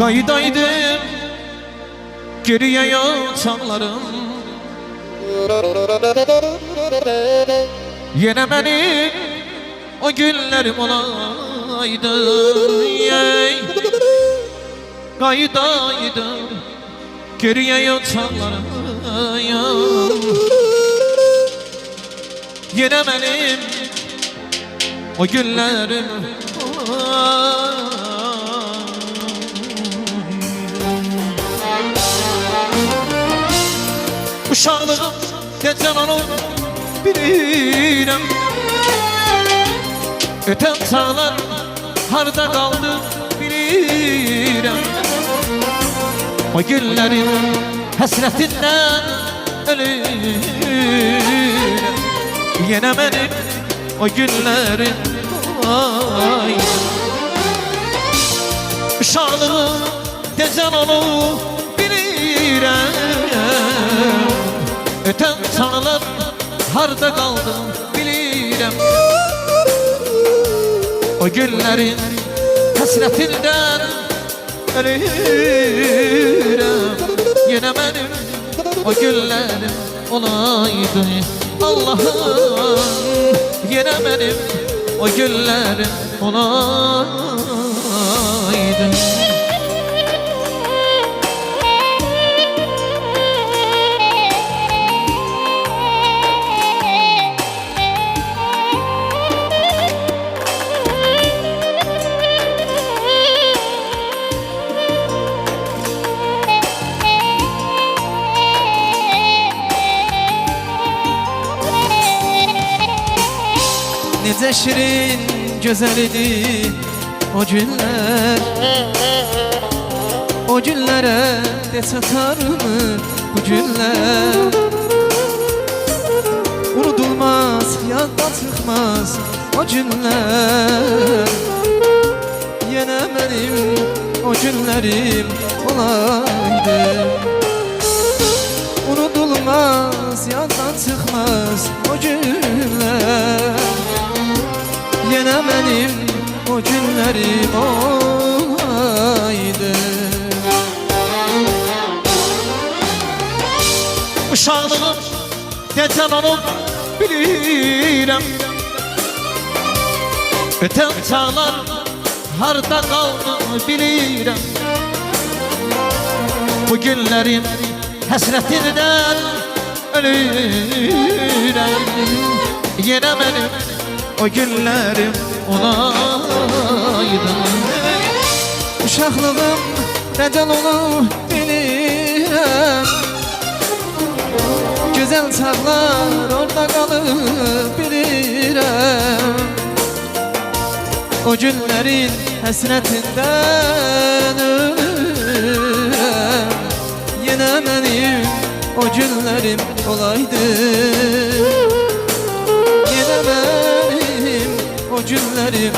Kaydaydım geriye yatağlarım, yine benim o günlerim olaydı. Kaydaydım geriye yatağlarım, yine benim o günlerim uşağlığım geçen onu bilirim. Öten çağlar harda kaldı bilirim. O günlerin hasretinden ölürüm. Yine benim o günlerin aydı. Uşağlığım geçen onu bilirim. Öten çağlar harda kaldım bilirim. O günlerin hasretinden ölürüm. Yine benim o günlerim olaydı. Allah'ım, yine benim o günlerim olaydı. Nece şirin güzel idi o günler. O günlere de satar mı bu günler? Unutulmaz, yaddan çıkmaz o günler. Yine benim o günlerim olaydı. Unutulmaz, yaddan çıkmaz o günler. Yine benim o günlerim olaydı. Uşağlığım geçen onu bilirim. Öten çağlar harda kaldı bilirim. Bu günlerin hasretinden ölürüm. Yine benim o günlerim olaydı. Uşaqlığım necə onu bilirəm. Gözəl çağlar orada qalıb bilirəm. O günlərin həsrətindən ölürəm. Yenə mənim o günlərim olaydı. Yenə mənim o günlerim